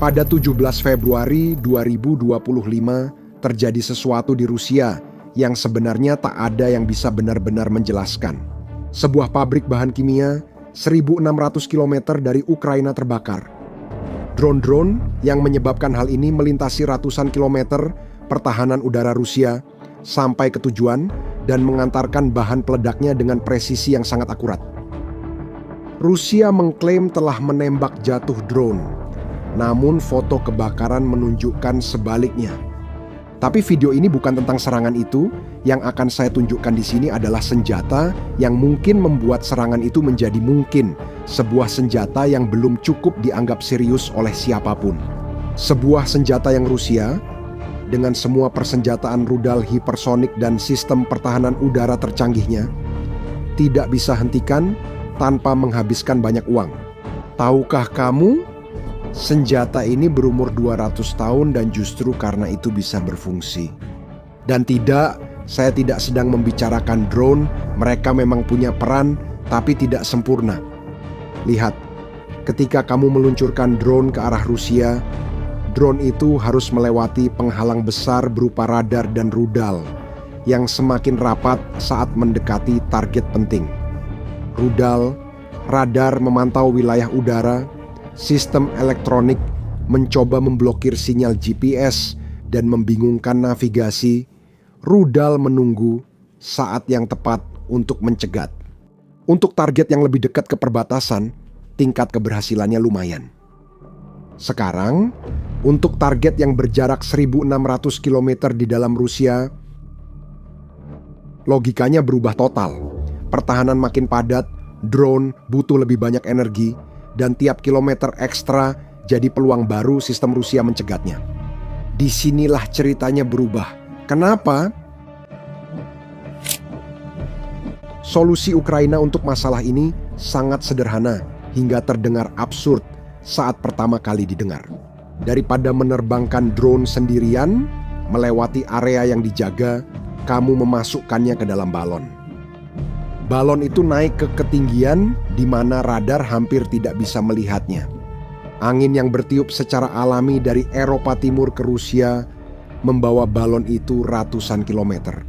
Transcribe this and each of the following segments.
Pada 17 Februari 2025 terjadi sesuatu di Rusia yang sebenarnya tak ada yang bisa benar-benar menjelaskan. Sebuah pabrik bahan kimia 1.600 km dari Ukraina terbakar. Drone-drone yang menyebabkan hal ini melintasi ratusan kilometer pertahanan udara Rusia sampai ke tujuan dan mengantarkan bahan peledaknya dengan presisi yang sangat akurat. Rusia mengklaim telah menembak jatuh drone, namun foto kebakaran menunjukkan sebaliknya. Tapi video ini bukan tentang serangan itu. Yang akan saya tunjukkan di sini adalah senjata yang mungkin membuat serangan itu menjadi mungkin. Sebuah senjata yang belum cukup dianggap serius oleh siapapun. Sebuah senjata yang Rusia, dengan semua persenjataan rudal hipersonik dan sistem pertahanan udara tercanggihnya, tidak bisa hentikan tanpa menghabiskan banyak uang. Tahukah kamu, senjata ini berumur 200 tahun dan justru karena itu bisa berfungsi. Dan tidak, saya tidak sedang membicarakan drone, mereka memang punya peran, tapi tidak sempurna. Lihat, ketika kamu meluncurkan drone ke arah Rusia, drone itu harus melewati penghalang besar berupa radar dan rudal yang semakin rapat saat mendekati target penting. Rudal, radar memantau wilayah udara, sistem elektronik mencoba memblokir sinyal GPS dan membingungkan navigasi. Rudal menunggu saat yang tepat untuk mencegat. Untuk target yang lebih dekat ke perbatasan, tingkat keberhasilannya lumayan. Sekarang, untuk target yang berjarak 1.600 km di dalam Rusia, logikanya berubah total. Pertahanan makin padat, drone butuh lebih banyak energi, dan tiap kilometer ekstra jadi peluang baru sistem Rusia mencegatnya. Disinilah ceritanya berubah. Kenapa? Solusi Ukraina untuk masalah ini sangat sederhana hingga terdengar absurd saat pertama kali didengar. Daripada menerbangkan drone sendirian melewati area yang dijaga, kamu memasukkannya ke dalam balon. Balon itu naik ke ketinggian di mana radar hampir tidak bisa melihatnya. Angin yang bertiup secara alami dari Eropa Timur ke Rusia membawa balon itu ratusan kilometer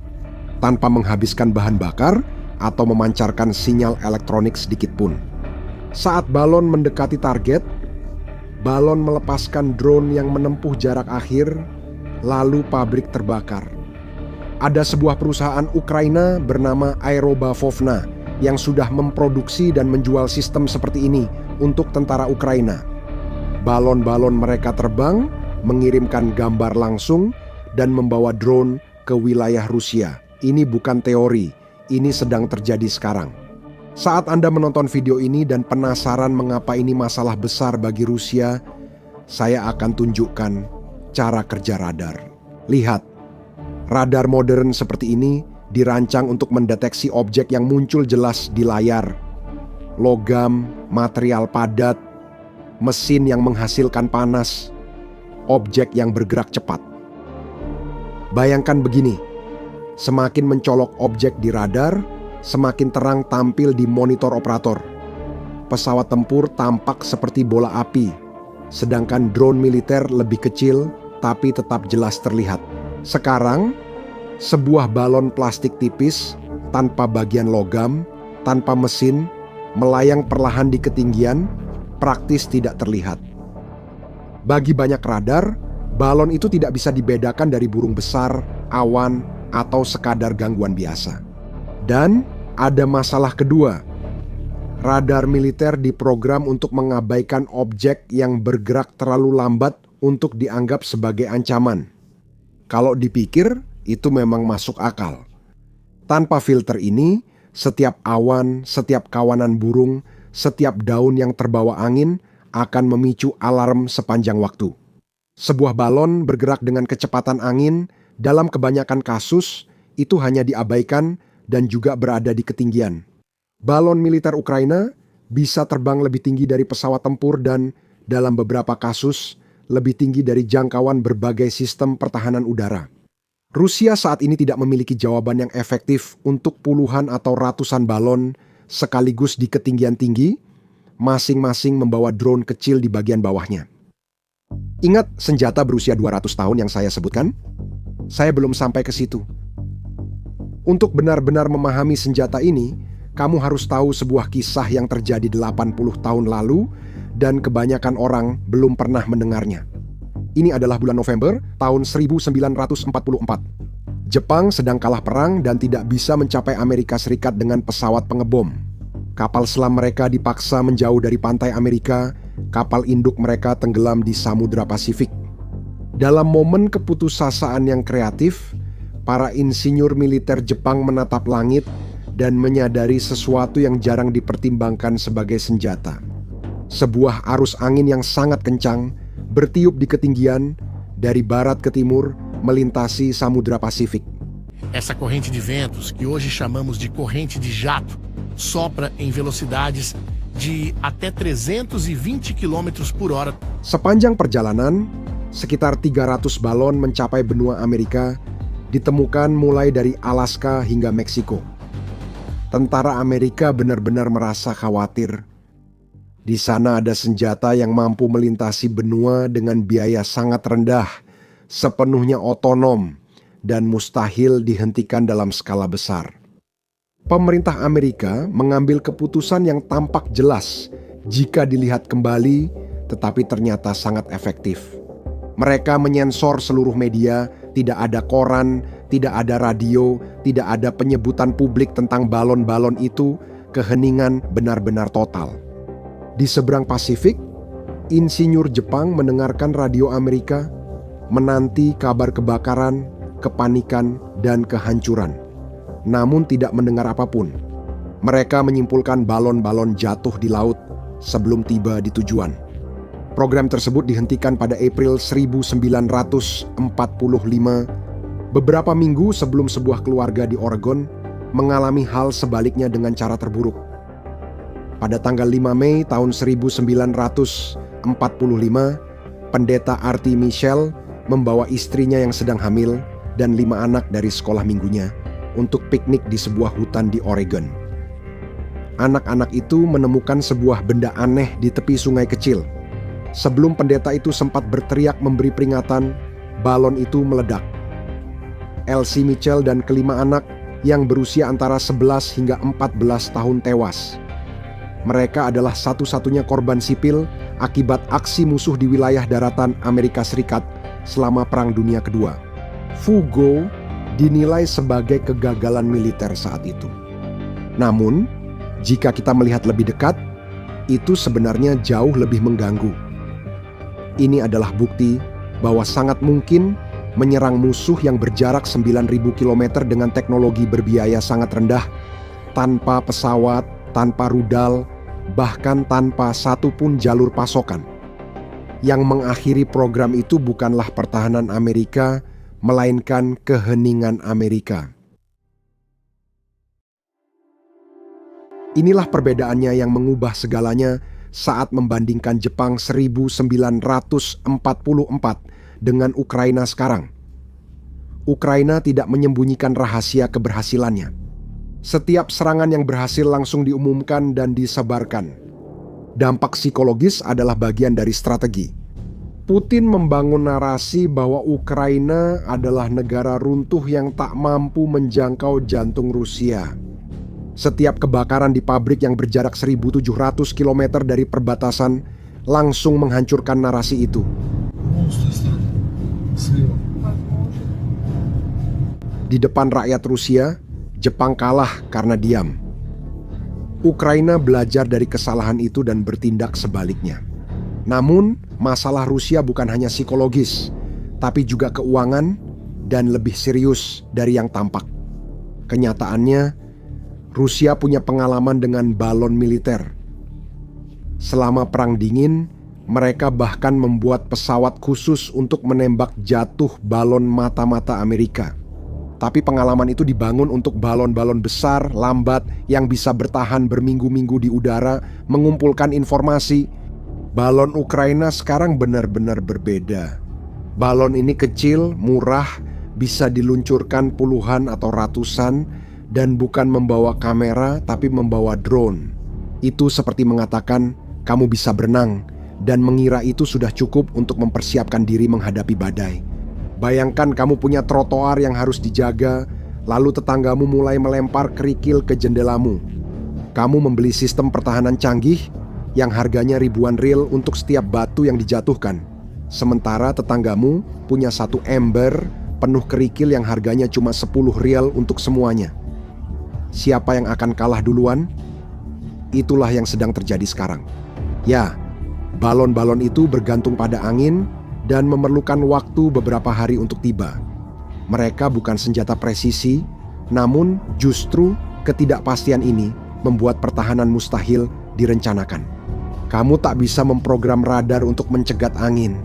tanpa menghabiskan bahan bakar atau memancarkan sinyal elektronik sedikit pun. Saat balon mendekati target, balon melepaskan drone yang menempuh jarak akhir, lalu pabrik terbakar. Ada sebuah perusahaan Ukraina bernama Aerobavovna yang sudah memproduksi dan menjual sistem seperti ini untuk tentara Ukraina. Balon-balon mereka terbang, mengirimkan gambar langsung, dan membawa drone ke wilayah Rusia. Ini bukan teori, ini sedang terjadi sekarang. Saat Anda menonton video ini dan penasaran mengapa ini masalah besar bagi Rusia, saya akan tunjukkan cara kerja radar. Lihat, radar modern seperti ini dirancang untuk mendeteksi objek yang muncul jelas di layar. Logam, material padat, mesin yang menghasilkan panas, objek yang bergerak cepat. Bayangkan begini, semakin mencolok objek di radar, semakin terang tampil di monitor operator. Pesawat tempur tampak seperti bola api, sedangkan drone militer lebih kecil tapi tetap jelas terlihat. Sekarang, sebuah balon plastik tipis tanpa bagian logam, tanpa mesin, melayang perlahan di ketinggian, praktis tidak terlihat. Bagi banyak radar, balon itu tidak bisa dibedakan dari burung besar, awan, atau sekadar gangguan biasa. Dan ada masalah kedua. Radar militer diprogram untuk mengabaikan objek yang bergerak terlalu lambat untuk dianggap sebagai ancaman. Kalau dipikir, itu memang masuk akal. Tanpa filter ini, setiap awan, setiap kawanan burung, setiap daun yang terbawa angin akan memicu alarm sepanjang waktu. Sebuah balon bergerak dengan kecepatan angin, dalam kebanyakan kasus, itu hanya diabaikan dan juga berada di ketinggian. Balon militer Ukraina bisa terbang lebih tinggi dari pesawat tempur dan, dalam beberapa kasus, lebih tinggi dari jangkauan berbagai sistem pertahanan udara. Rusia saat ini tidak memiliki jawaban yang efektif untuk puluhan atau ratusan balon sekaligus di ketinggian tinggi, masing-masing membawa drone kecil di bagian bawahnya. Ingat senjata berusia 200 tahun yang saya sebutkan? Saya belum sampai ke situ. Untuk benar-benar memahami senjata ini, kamu harus tahu sebuah kisah yang terjadi 80 tahun lalu dan kebanyakan orang belum pernah mendengarnya. Ini adalah bulan November tahun 1944. Jepang sedang kalah perang dan tidak bisa mencapai Amerika Serikat dengan pesawat pengebom. Kapal selam mereka dipaksa menjauh dari pantai Amerika, kapal induk mereka tenggelam di Samudra Pasifik. Dalam momen keputusasaan yang kreatif, para insinyur militer Jepang menatap langit dan menyadari sesuatu yang jarang dipertimbangkan sebagai senjata. Sebuah arus angin yang sangat kencang bertiup di ketinggian dari barat ke timur melintasi Samudra Pasifik. Essa corrente de ventos, que hoje chamamos de corrente de jato, sopra em velocidades de até 320 km por hora. Sepanjang perjalanan, sekitar 300 balon mencapai benua Amerika, ditemukan mulai dari Alaska hingga Meksiko. Tentara Amerika benar-benar merasa khawatir. Di sana ada senjata yang mampu melintasi benua dengan biaya sangat rendah, sepenuhnya otonom, dan mustahil dihentikan dalam skala besar. Pemerintah Amerika mengambil keputusan yang tampak jelas jika dilihat kembali, tetapi ternyata sangat efektif. Mereka menyensor seluruh media, tidak ada koran, tidak ada radio, tidak ada penyebutan publik tentang balon-balon itu, keheningan benar-benar total. Di seberang Pasifik, insinyur Jepang mendengarkan radio Amerika, menanti kabar kebakaran, kepanikan, dan kehancuran. Namun tidak mendengar apapun. Mereka menyimpulkan balon-balon jatuh di laut sebelum tiba di tujuan. Program tersebut dihentikan pada April 1945, beberapa minggu sebelum sebuah keluarga di Oregon mengalami hal sebaliknya dengan cara terburuk. Pada tanggal 5 Mei tahun 1945, pendeta Artie Michel membawa istrinya yang sedang hamil dan 5 anak dari sekolah minggunya untuk piknik di sebuah hutan di Oregon. Anak-anak itu menemukan sebuah benda aneh di tepi sungai kecil. Sebelum pendeta itu sempat berteriak memberi peringatan, balon itu meledak. Elsie Mitchell dan kelima anak yang berusia antara 11 hingga 14 tahun tewas. Mereka adalah satu-satunya korban sipil akibat aksi musuh di wilayah daratan Amerika Serikat selama Perang Dunia Kedua. Fugo dinilai sebagai kegagalan militer saat itu. Namun, jika kita melihat lebih dekat, itu sebenarnya jauh lebih mengganggu. Ini adalah bukti bahwa sangat mungkin menyerang musuh yang berjarak 9.000 km dengan teknologi berbiaya sangat rendah, tanpa pesawat, tanpa rudal, bahkan tanpa satu pun jalur pasokan. Yang mengakhiri program itu bukanlah pertahanan Amerika, melainkan keheningan Amerika. Inilah perbedaannya yang mengubah segalanya saat membandingkan Jepang 1944 dengan Ukraina sekarang. Ukraina tidak menyembunyikan rahasia keberhasilannya. Setiap serangan yang berhasil langsung diumumkan dan disebarkan. Dampak psikologis adalah bagian dari strategi. Putin membangun narasi bahwa Ukraina adalah negara runtuh yang tak mampu menjangkau jantung Rusia. Setiap kebakaran di pabrik yang berjarak 1.700 km dari perbatasan langsung menghancurkan narasi itu. Di depan rakyat Rusia, Jepang kalah karena diam. Ukraina belajar dari kesalahan itu dan bertindak sebaliknya. Namun, masalah Rusia bukan hanya psikologis, tapi juga keuangan dan lebih serius dari yang tampak. Kenyataannya, Rusia punya pengalaman dengan balon militer. Selama Perang Dingin, mereka bahkan membuat pesawat khusus untuk menembak jatuh balon mata-mata Amerika. Tapi pengalaman itu dibangun untuk balon-balon besar, lambat, yang bisa bertahan berminggu-minggu di udara, mengumpulkan informasi. Balon Ukraina sekarang benar-benar berbeda. Balon ini kecil, murah, bisa diluncurkan puluhan atau ratusan, dan bukan membawa kamera tapi membawa drone. Itu seperti mengatakan, kamu bisa berenang dan mengira itu sudah cukup untuk mempersiapkan diri menghadapi badai. Bayangkan kamu punya trotoar yang harus dijaga, lalu tetanggamu mulai melempar kerikil ke jendelamu. Kamu membeli sistem pertahanan canggih yang harganya ribuan ril untuk setiap batu yang dijatuhkan. Sementara tetanggamu punya satu ember penuh kerikil yang harganya cuma 10 rial untuk semuanya. Siapa yang akan kalah duluan? Itulah yang sedang terjadi sekarang. Ya, balon-balon itu bergantung pada angin dan memerlukan waktu beberapa hari untuk tiba. Mereka bukan senjata presisi, namun justru ketidakpastian ini membuat pertahanan mustahil direncanakan. Kamu tak bisa memprogram radar untuk mencegat angin.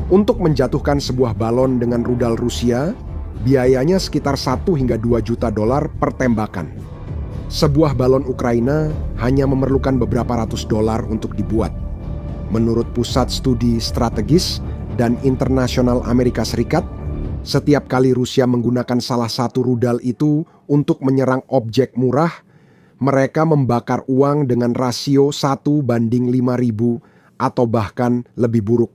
Untuk menjatuhkan sebuah balon dengan rudal Rusia, biayanya sekitar 1 hingga 2 juta dolar per tembakan. Sebuah balon Ukraina hanya memerlukan beberapa ratus dolar untuk dibuat. Menurut Pusat Studi Strategis dan Internasional Amerika Serikat, setiap kali Rusia menggunakan salah satu rudal itu untuk menyerang objek murah, mereka membakar uang dengan rasio 1:5.000 atau bahkan lebih buruk.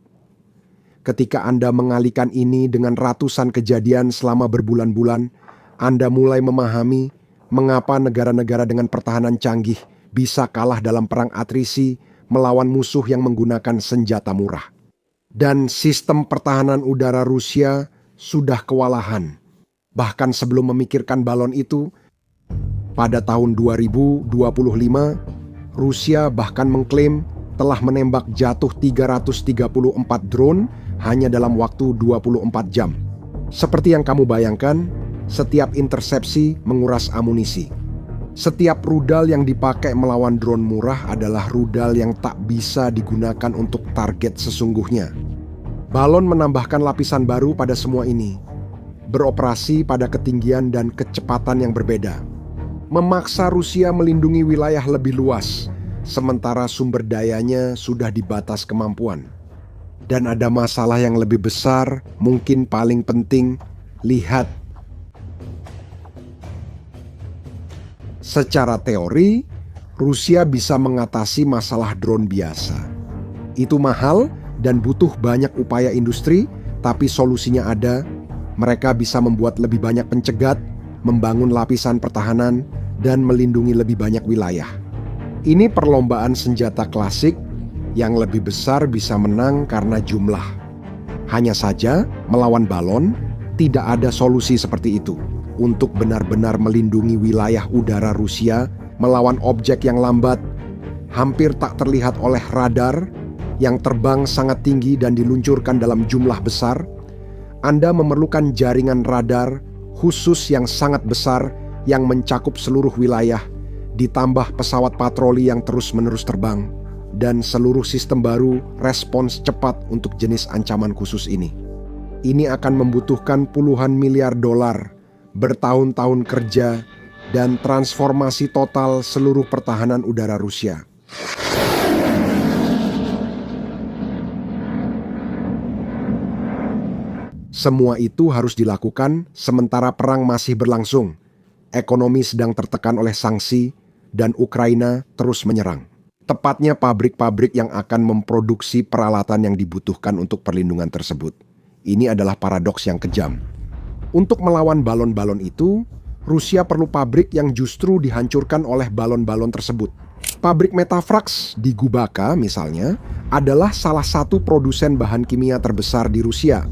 Ketika Anda mengalihkan ini dengan ratusan kejadian selama berbulan-bulan, Anda mulai memahami mengapa negara-negara dengan pertahanan canggih bisa kalah dalam perang atrisi melawan musuh yang menggunakan senjata murah. Dan sistem pertahanan udara Rusia sudah kewalahan. Bahkan sebelum memikirkan balon itu, pada tahun 2025, Rusia bahkan mengklaim telah menembak jatuh 334 drone hanya dalam waktu 24 jam. Seperti yang kamu bayangkan, setiap intersepsi menguras amunisi. Setiap rudal yang dipakai melawan drone murah adalah rudal yang tak bisa digunakan untuk target sesungguhnya. Balon menambahkan lapisan baru pada semua ini, beroperasi pada ketinggian dan kecepatan yang berbeda. Memaksa Rusia melindungi wilayah lebih luas, sementara sumber dayanya sudah di batas kemampuan. Dan ada masalah yang lebih besar, mungkin paling penting, lihat. Secara teori, Rusia bisa mengatasi masalah drone biasa. Itu mahal dan butuh banyak upaya industri, tapi solusinya ada. Mereka bisa membuat lebih banyak pencegat, membangun lapisan pertahanan, dan melindungi lebih banyak wilayah. Ini perlombaan senjata klasik yang lebih besar bisa menang karena jumlah. Hanya saja, melawan balon, tidak ada solusi seperti itu. Untuk benar-benar melindungi wilayah udara Rusia melawan objek yang lambat, hampir tak terlihat oleh radar, yang terbang sangat tinggi dan diluncurkan dalam jumlah besar, Anda memerlukan jaringan radar khusus yang sangat besar yang mencakup seluruh wilayah, ditambah pesawat patroli yang terus-menerus terbang, dan seluruh sistem baru respons cepat untuk jenis ancaman khusus ini. Ini akan membutuhkan puluhan miliar dolar, bertahun-tahun kerja, dan transformasi total seluruh pertahanan udara Rusia. Semua itu harus dilakukan sementara perang masih berlangsung. Ekonomi sedang tertekan oleh sanksi, dan Ukraina terus menyerang. Tepatnya pabrik-pabrik yang akan memproduksi peralatan yang dibutuhkan untuk perlindungan tersebut. Ini adalah paradoks yang kejam. Untuk melawan balon-balon itu, Rusia perlu pabrik yang justru dihancurkan oleh balon-balon tersebut. Pabrik Metafrax di Gubaka misalnya adalah salah satu produsen bahan kimia terbesar di Rusia.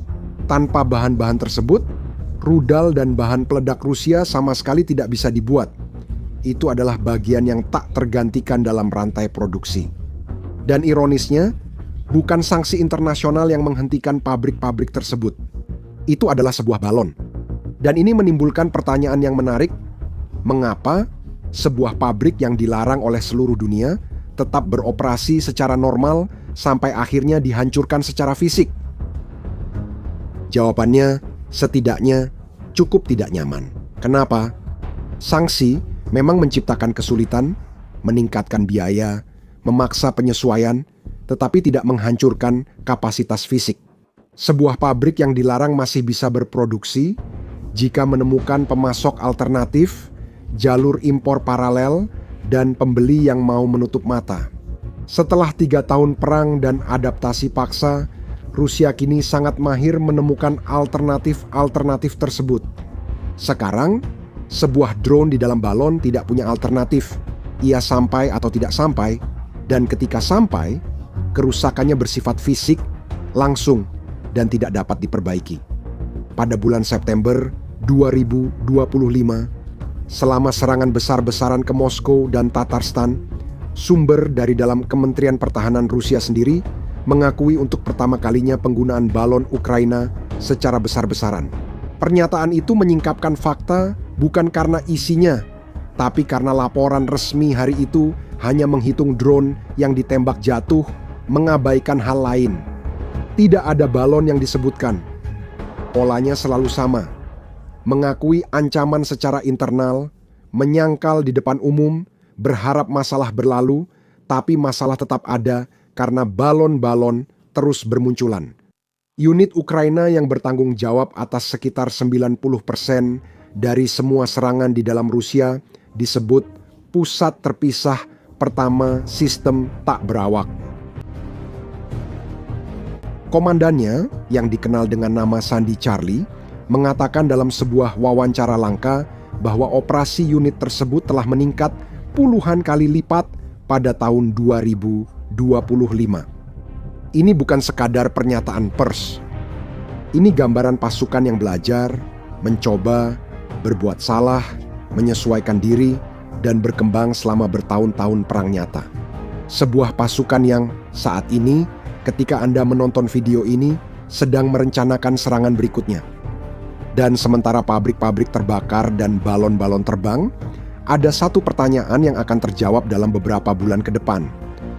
Tanpa bahan-bahan tersebut, rudal dan bahan peledak Rusia sama sekali tidak bisa dibuat. Itu adalah bagian yang tak tergantikan dalam rantai produksi. Dan ironisnya, bukan sanksi internasional yang menghentikan pabrik-pabrik tersebut. Itu adalah sebuah balon. Dan ini menimbulkan pertanyaan yang menarik, mengapa sebuah pabrik yang dilarang oleh seluruh dunia tetap beroperasi secara normal sampai akhirnya dihancurkan secara fisik? Jawabannya, setidaknya cukup tidak nyaman. Kenapa? Sanksi memang menciptakan kesulitan, meningkatkan biaya, memaksa penyesuaian, tetapi tidak menghancurkan kapasitas fisik. Sebuah pabrik yang dilarang masih bisa berproduksi jika menemukan pemasok alternatif, jalur impor paralel, dan pembeli yang mau menutup mata. Setelah 3 tahun perang dan adaptasi paksa, Rusia kini sangat mahir menemukan alternatif-alternatif tersebut. Sekarang, sebuah drone di dalam balon tidak punya alternatif. Ia sampai atau tidak sampai, dan ketika sampai, kerusakannya bersifat fisik, langsung, dan tidak dapat diperbaiki. Pada bulan September 2025, selama serangan besar-besaran ke Moskow dan Tatarstan, sumber dari dalam Kementerian Pertahanan Rusia sendiri mengakui untuk pertama kalinya penggunaan balon Ukraina secara besar-besaran. Pernyataan itu menyingkapkan fakta bukan karena isinya, tapi karena laporan resmi hari itu hanya menghitung drone yang ditembak jatuh, mengabaikan hal lain. Tidak ada balon yang disebutkan. Polanya selalu sama. Mengakui ancaman secara internal, menyangkal di depan umum, berharap masalah berlalu, tapi masalah tetap ada karena balon-balon terus bermunculan. Unit Ukraina yang bertanggung jawab atas sekitar 90% dari semua serangan di dalam Rusia disebut Pusat Terpisah Pertama Sistem Tak Berawak. Komandannya, yang dikenal dengan nama Sandy Charlie, mengatakan dalam sebuah wawancara langka bahwa operasi unit tersebut telah meningkat puluhan kali lipat pada tahun 2025. Ini bukan sekadar pernyataan pers. Ini gambaran pasukan yang belajar, mencoba, berbuat salah, menyesuaikan diri, dan berkembang selama bertahun-tahun perang nyata. Sebuah pasukan yang saat ini, ketika Anda menonton video ini, sedang merencanakan serangan berikutnya. Dan sementara pabrik-pabrik terbakar dan balon-balon terbang, ada satu pertanyaan yang akan terjawab dalam beberapa bulan ke depan.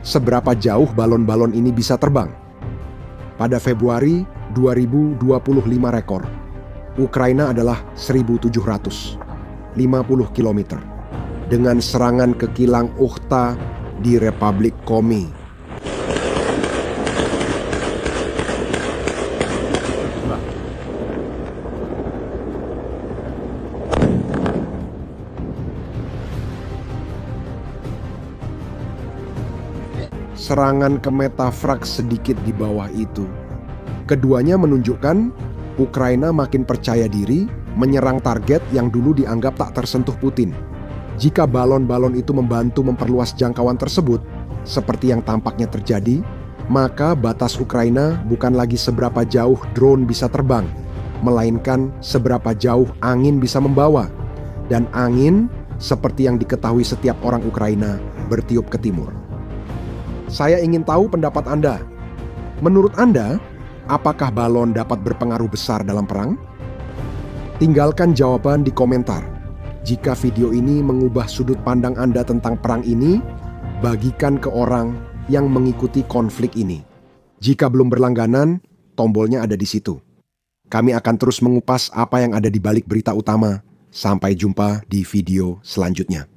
Seberapa jauh balon-balon ini bisa terbang? Pada Februari 2025 rekor, Ukraina adalah 1.750 km dengan serangan ke kilang Ukhta di Republik Komi. Serangan ke Metafrak sedikit di bawah itu. Keduanya menunjukkan Ukraina makin percaya diri menyerang target yang dulu dianggap tak tersentuh Putin. Jika balon-balon itu membantu memperluas jangkauan tersebut, seperti yang tampaknya terjadi, maka batas Ukraina bukan lagi seberapa jauh drone bisa terbang, melainkan seberapa jauh angin bisa membawa. Dan angin, seperti yang diketahui setiap orang Ukraina, bertiup ke timur. Saya ingin tahu pendapat Anda. Menurut Anda, apakah balon dapat berpengaruh besar dalam perang? Tinggalkan jawaban di komentar. Jika video ini mengubah sudut pandang Anda tentang perang ini, bagikan ke orang yang mengikuti konflik ini. Jika belum berlangganan, tombolnya ada di situ. Kami akan terus mengupas apa yang ada di balik berita utama. Sampai jumpa di video selanjutnya.